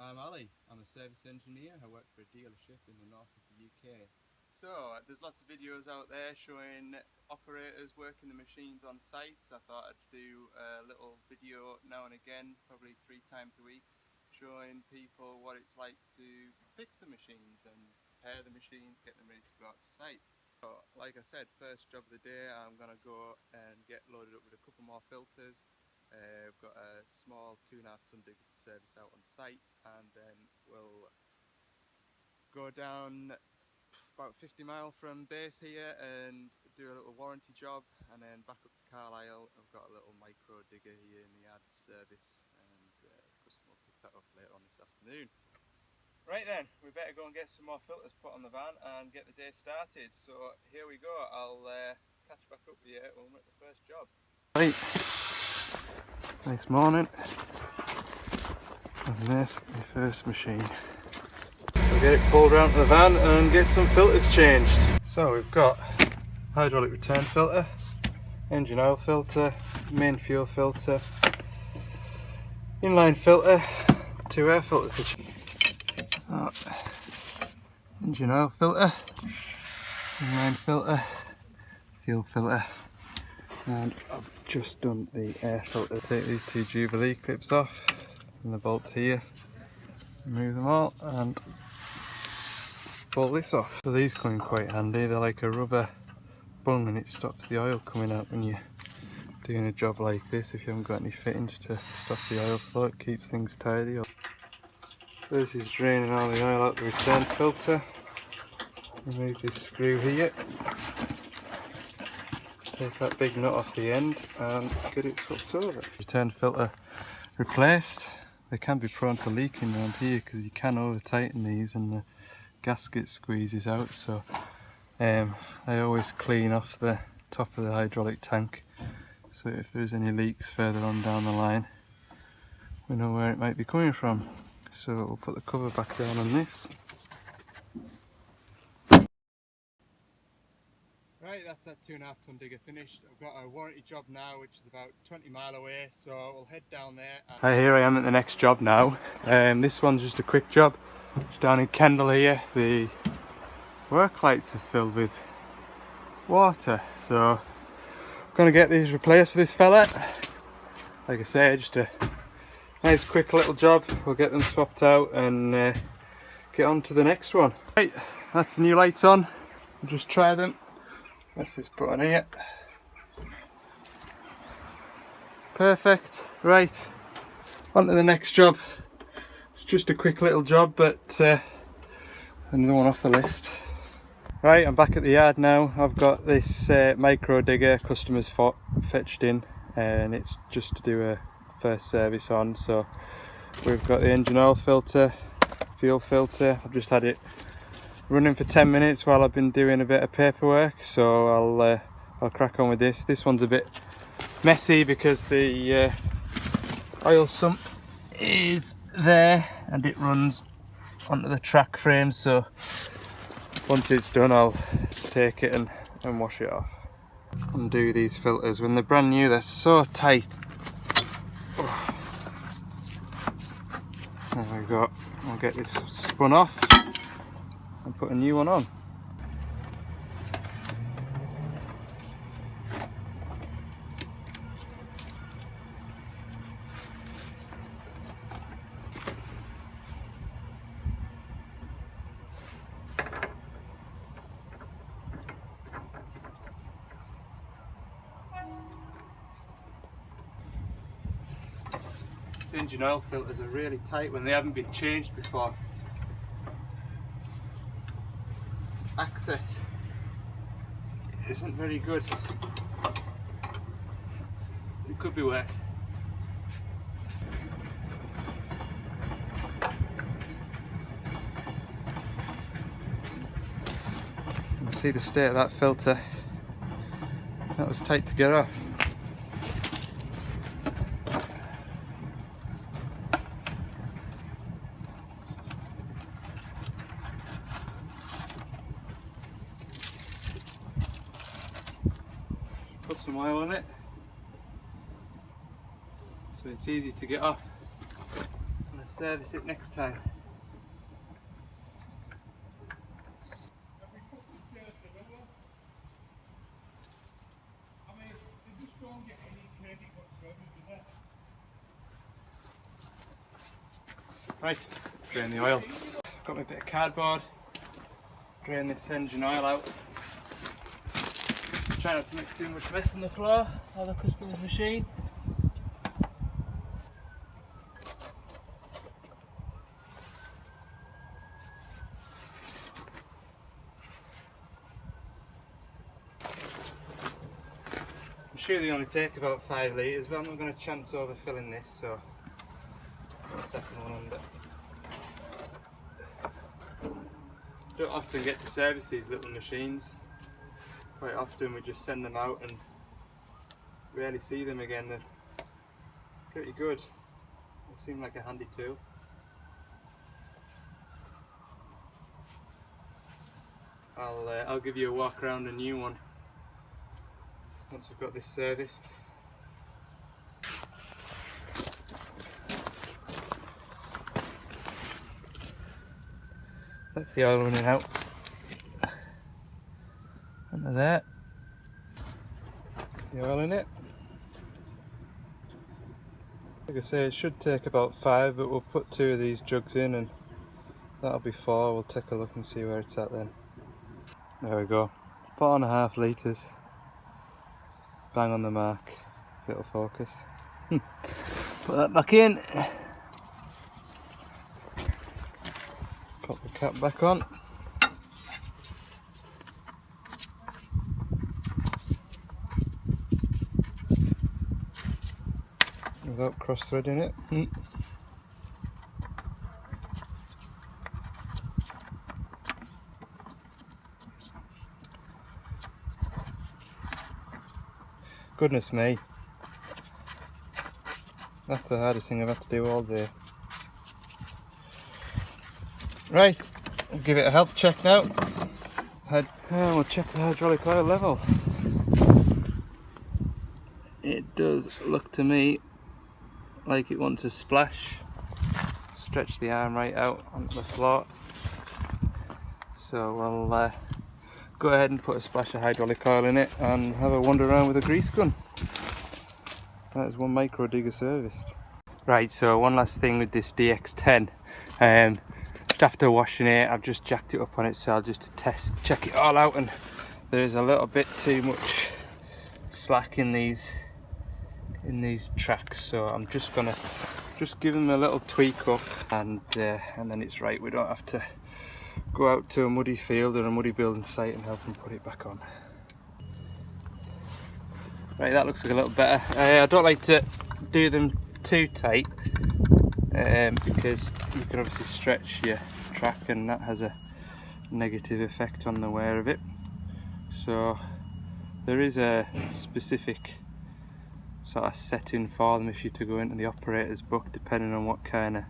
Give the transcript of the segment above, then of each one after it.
I'm Ali. I'm a service engineer. I work for a dealership in the north of the UK. So there's lots of videos out there showing operators working the machines on site. So I thought I'd do a little video now and again, probably 3 times a week, showing people what it's like to fix the machines and prepare the machines, get them ready to go out to site. So like I said, first job of the day, I'm going to go and get loaded up with a couple more filters. We've got a small 2.5 ton digger to service out on site, and then we'll go down about 50 miles from base here and do a little warranty job, and then back up to Carlisle. I've got a little micro digger here in the yard to service, and the customer will pick that up later on this afternoon. Right then, we better go and get some more filters put on the van and get the day started. So here we go. I'll catch back up with you when we're at the first job. Right. Nice morning, and there's the first machine. We'll get it pulled around to the van and get some filters changed. So we've got hydraulic return filter, engine oil filter, main fuel filter, inline filter, 2 air filters to change. So, engine oil filter, inline filter, fuel filter, and I've just done the air filter. Take these 2 Jubilee clips off and the bolts here, remove them all and pull this off. So these come in quite handy. They're like a rubber bung and it stops the oil coming out when you're doing a job like this. If you haven't got any fittings to stop the oil flow, it keeps things tidy. This is draining all the oil out the return filter. Remove this screw here. Take that big nut off the end and get it swapped over. Return filter replaced. They can be prone to leaking around here because you can over tighten these and the gasket squeezes out. So I always clean off the top of the hydraulic tank, so if there's any leaks further on down the line we know where it might be coming from. So we'll put the cover back down on this. Right, that's that 2.5 ton digger finished. I've got a warranty job now which is about 20 mile away, so we'll head down there. Hi, here I am at the next job now. This one's just a quick job. It's down in Kendal here. The work lights are filled with water, so I'm going to get these replaced for this fella. Like I say, just a nice quick little job. We'll get them swapped out and get on to the next one. Right, that's the new lights on. We'll just try them. That's this button here. Perfect. Right, on to the next job. It's just a quick little job, but another one off the list. Right, I'm back at the yard now. I've got this micro digger customers fetched in, and it's just to do a first service on. So we've got the engine oil filter, fuel filter. I've just had it running for 10 minutes while I've been doing a bit of paperwork, so I'll crack on with this. This one's a bit messy because the oil sump is there and it runs onto the track frame, so once it's done I'll take it and wash it off. Undo these filters. When they're brand new they're so tight. There we go. I'll get this spun off and put a new one on. The engine oil filters are really tight when they haven't been changed before. Access isn't very good. It could be worse. You can see the state of that filter. That was tight to get off. Put some oil on it so it's easy to get off. And as service it next time. Right, drain the oil. Got my bit of cardboard, drain this engine oil out. Try not to make too much mess on the floor on the customer's machine. I'm sure they only take about 5 litres, but I'm not going to chance overfilling this, so put a second one under. Don't often get to service these little machines. Quite often we just send them out and rarely see them again. They're pretty good. They seem like a handy tool. I'll give you a walk around a new one once I've got this serviced. That's the oil running out. Under there. The oil in it. Like I say, it should take about 5, but we'll put 2 of these jugs in and that'll be 4. We'll take a look and see where it's at then. There we go. 4.5 litres. Bang on the mark. It'll focus. Put that back in. Pop the cap back on. Without cross-threading it. Goodness me. That's the hardest thing I've had to do all day. Right, we'll give it a health check now. We'll check the hydraulic oil level. It does look to me like it wants a splash. Stretch the arm right out onto the floor. So we'll go ahead and put a splash of hydraulic oil in it and have a wander around with a grease gun. That is one micro digger serviced. Right, so one last thing with this DX10. Just after washing it, I've just jacked it up on itself just to check it all out, and there's a little bit too much slack in these tracks, so I'm just gonna give them a little tweak up, and then it's right. We don't have to go out to a muddy field or a muddy building site and help them put it back on. Right, that looks like a little better. I don't like to do them too tight because you can obviously stretch your track and that has a negative effect on the wear of it. So there is a specific sort of setting for them if you're to go into the operator's book, depending on what kind of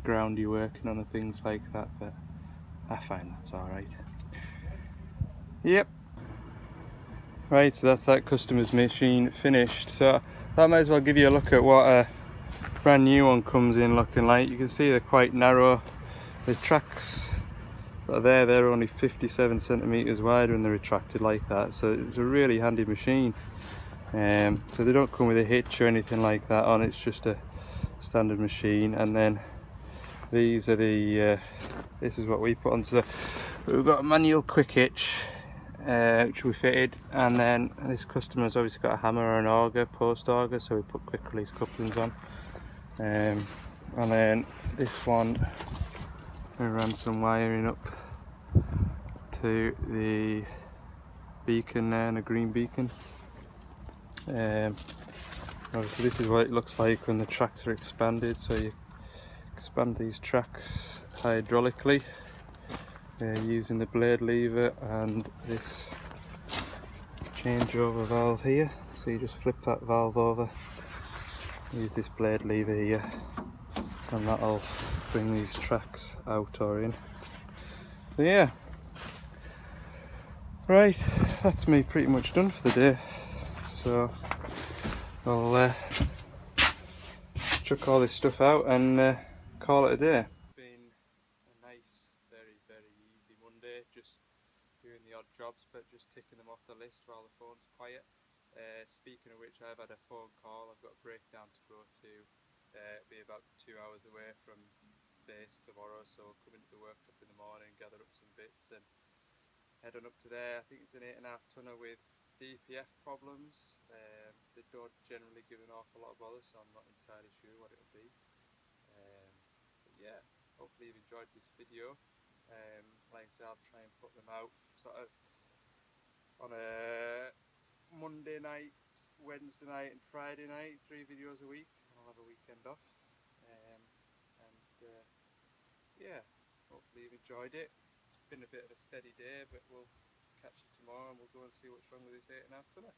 ground you're working on and things like that, but I find that's alright. Yep. Right, so that's that customer's machine finished. So that might as well give you a look at what a brand new one comes in looking like. You can see they're quite narrow. The tracks that are there, they're only 57 centimeters wide when they're retracted like that, so it's a really handy machine. So they don't come with a hitch or anything like that on, it's just a standard machine. And then these are the this is what we put on. So we've got a manual quick hitch which we fitted, and then this customer's obviously got a hammer or an auger, post auger, so we put quick release couplings on. And then this one we ran some wiring up to the beacon there, and a green beacon. Obviously this is what it looks like when the tracks are expanded. So you expand these tracks hydraulically using the blade lever and this changeover valve here. So you just flip that valve over, use this blade lever here, and that'll bring these tracks out or in. So yeah, right, that's me pretty much done for the day. So I'll chuck all this stuff out and call it a day. It's been a nice, very, very easy Monday, just doing the odd jobs, but just ticking them off the list while the phone's quiet. Speaking of which, I've had a phone call. I've got a breakdown to go to. It'll be about 2 hours away from base tomorrow, so come into the workshop in the morning, gather up some bits and head on up to there. I think it's an 8.5 tonner with DPF problems. They don't generally give an awful lot of bother, so I'm not entirely sure what it'll be. But yeah, hopefully you've enjoyed this video. Like I said, I'll try and put them out sort of on a Monday night, Wednesday night and Friday night, 3 videos a week, and I'll have a weekend off. Yeah, hopefully you've enjoyed it. It's been a bit of a steady day, but we'll catch you tomorrow and we'll go and see what's wrong with this 8.5 tonner.